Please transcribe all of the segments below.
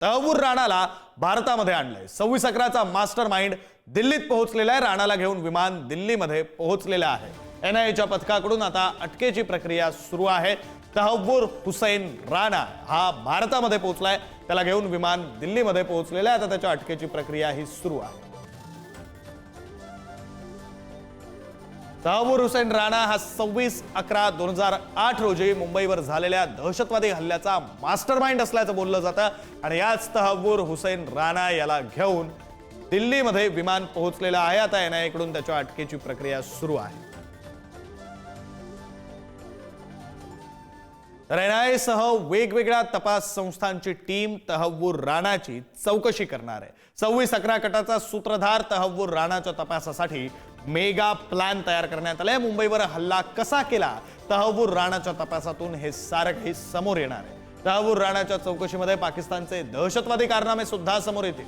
तहव्वूर राणाला भारतामध्ये आणलंय। 26/11चा master mind दिल्लीत पोहोचलेला आहे। राणाला घेऊन विमान दिल्लीमध्ये पोहोचलेलं आहे। एनआयएच्या पथकाकडून आता अटकेची प्रक्रिया सुरू आहे। तहव्वूर हुसैन राणा हा भारतामध्ये पोहोचलाय। त्याला घेऊन विमान दिल्लीमध्ये पोहोचलेलं आहे। आता त्याच्या अटकेची प्रक्रिया ही सुरू आहे। तहव्वूर हुसैन राणा हा 26/11/2008 रोजी मुंबईवर झालेल्या दहशतवादी हल्ल्याचा मास्टरमाइंड असल्याचं बोललं जातं आणि याच तहव्वूर हुसैन राणा याला घेऊन दिल्लीमध्ये विमान पोहोचलेलं आहे। आता एनआयए कडून त्याच्या अटकेची प्रक्रिया सुरू आहे। तर एनआयए सह वेगवेगळ्या तपास संस्थांची टीम तहव्वूर राणाची चौकशी करणार आहे। 26/11 कटाचा सूत्रधार तहव्वूर राणाच्या तपासासाठी मेगा प्लॅन तयार करण्यात आलाय। मुंबईवर हल्ला कसा केला, तहव्वूर राणाच्या तपासातून हे सारं काही समोर येणार आहे। तहव्वूर राणाच्या चौकशीमध्ये पाकिस्तानचे दहशतवादी कारनामे सुद्धा समोर येतील।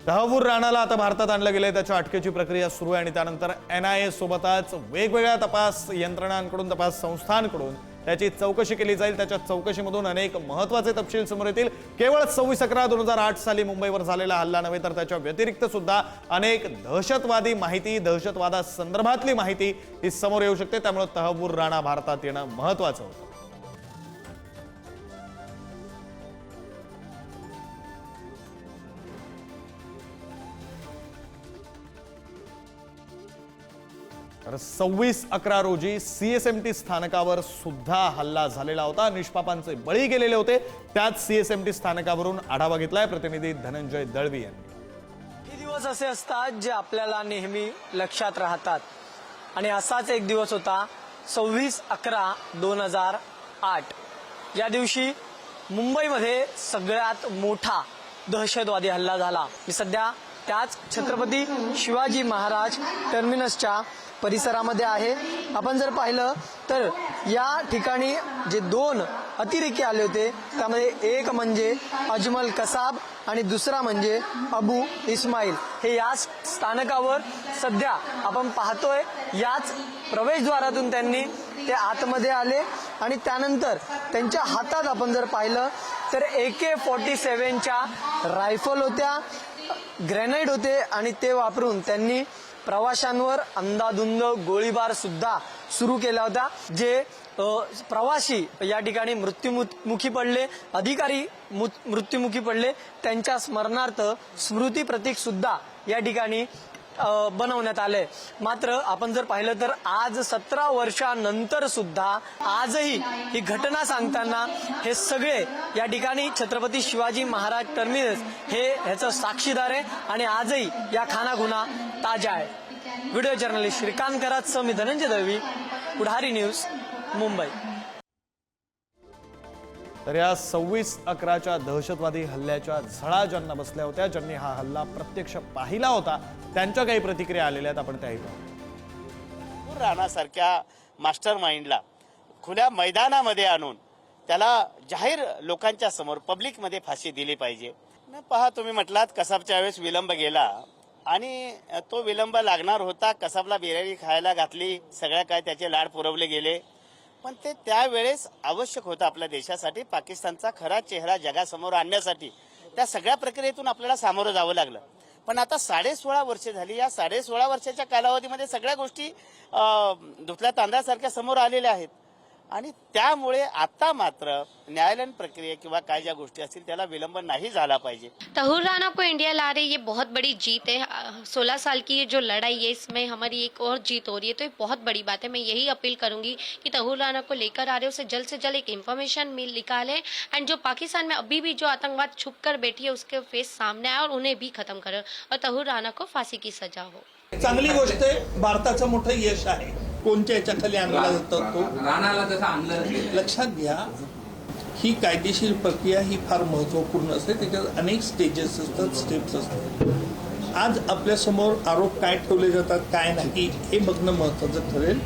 तहव्वूर राणाला आता भारतात आणलं गेलंय। त्याच्या अटकेची प्रक्रिया सुरू आहे आणि त्यानंतर एनआयए सोबतच वेगवेगळ्या तपास यंत्रणांकडून, तपास संस्थांकडून त्याची चौकशी केली जाईल। त्याच्या चौकशीमधून अनेक महत्त्वाचे तपशील समोर येतील। केवळ 26/11/2008 साली मुंबईवर झालेला हल्ला नव्हे, तर त्याच्या व्यतिरिक्त सुद्धा अनेक दहशतवादी माहिती, दहशतवादासंदर्भातली माहिती ही समोर येऊ शकते। त्यामुळे तहव्वूर राणा भारतात येणं महत्त्वाचं होतं। तर 26/11 रोजी सीएसएमटी स्थानकावर सुद्धा हल्ला झालेला होता। निष्पापांचे बळी गेलेले होते। त्याच सीएसएमटी स्थानकावरून आढावा घेतलाय प्रतिनिधी धनंजय दळवी यांनी। हे दिवस असे असतात जे आपल्याला नेहमी लक्षात राहतात आणि असाच एक दिवस होता 26/11/2008। या दिवशी मुंबईमध्ये सगळ्यात मोठा दहशतवादी हल्ला झाला। मी सध्या त्याच छत्रपती शिवाजी महाराज टर्मिनसच्या परिसरामध्ये आहे। आपण जर पाहिलं तर या ठिकाणी जे दोन अतिरेकी आले होते, त्यामध्ये एक म्हणजे अजमल कसाब आणि दुसरा म्हणजे अबू इस्माईल। हे याच स्थानकावर सध्या आपण पाहतोय। याच प्रवेशद्वारातून त्यांनी ते आतमध्ये आले आणि त्यानंतर त्यांच्या हातात आपण जर पाहिलं तर AK-47च्या रायफल होत्या, ग्रेनेड होते आणि ते वापरून त्यांनी प्रवाशांवर अंधाधुंद गोळीबार सुद्धा सुरू केला होता। जे प्रवासी या ठिकाणी मृत्युमुखी पडले, अधिकारी मृत्युमुखी पडले, त्यांच्या स्मरणार्थ स्मृती प्रतीक सुद्धा या ठिकाणी बनवण्यात आले। मात्र आपण जर पाहिलं तर आज 17 वर्षानंतर सुद्धा आजही ही घटना सांगताना हे सगळे या ठिकाणी छत्रपती शिवाजी महाराज टर्मिनस हे ह्याचं साक्षीदार आहे आणि आजही या खानाखुणा ताज्या आहे। व्हिडिओ जर्नलिस्ट श्रीकांत करातसह मी धनंजय दळवी, पुढारी न्यूज, मुंबई। तर या 26/11च्या दहशतवादी हल्ल्याच्या झळा ज्यांना बसल्या होत्या, ज्यांनी हा हल्ला प्रत्यक्ष पाहिला होता, त्यांच्या काही प्रतिक्रिया आलेल्या आहेत, आपण त्याही पाहू। राणासारख्या मास्टर माइंडला खुल्या मैदानामध्ये आणून त्याला जाहीर लोकांच्या समोर पब्लिकमध्ये फाशी दिली पाहिजे। पहा, तुम्ही म्हटलात कसाबच्या वेळेस विलंब गेला आणि तो विलंब लागणार होता। कसाबला बिर्याणी खायला घातली, सगळ्या काय त्याचे लाड पुरवले गेले, पण ते त्यावेळेस आवश्यक होतं आपल्या देशासाठी। पाकिस्तानचा खरा चेहरा जगासमोर आणण्यासाठी त्या सगळ्या प्रक्रियेतून आपल्याला सामोरं जावं लागलं। पण आता 16.5 वर्ष झाली। या 16.5 वर्षाच्या कालावधीमध्ये सगळ्या गोष्टी धुतल्या तांदळासारख्या समोर आलेल्या आहेत आणि त्यामुळे आता मात्र न्यायालयीन प्रक्रिया किंवा काय ज्या गोष्टी असतील त्याला विलंब नाही झाला पाहिजे। तहव्वूर राणा को इंडिया ला रही, ये बहुत बड़ी जीत है। 16 साल की ये जो लड़ाई है, इसमें हमारी एक और जीत हो रही है, तो ये बहुत बड़ी बात है। मैं यही अपील करूंगी कि तहव्वूर राणा को लेकर आ रहे उसे जल्द से जल्द एक इन्फॉर्मेशन निकाले एंड जो पाकिस्तान में अभी भी जो आतंकवाद छुप कर बैठी है उसके फेस सामने आए और उन्हें भी खत्म करे और तहव्वूर राणा को फांसी की सजा हो। चांगली गोष्ट आहे, भारताचं मोठं यश आहे। कोणत्या याच्याखाली आणला जातो तो राणाला जसं आणलं, लक्षात घ्या। ही कायदेशीर प्रक्रिया ही फार महत्त्वपूर्ण असते। त्याच्यात अनेक स्टेजेस असतात, स्टेप्स असतात। आज आपल्या समोर आरोप काय ठेवले जातात, काय नाही, हे बघणं महत्त्वाचं ठरेल।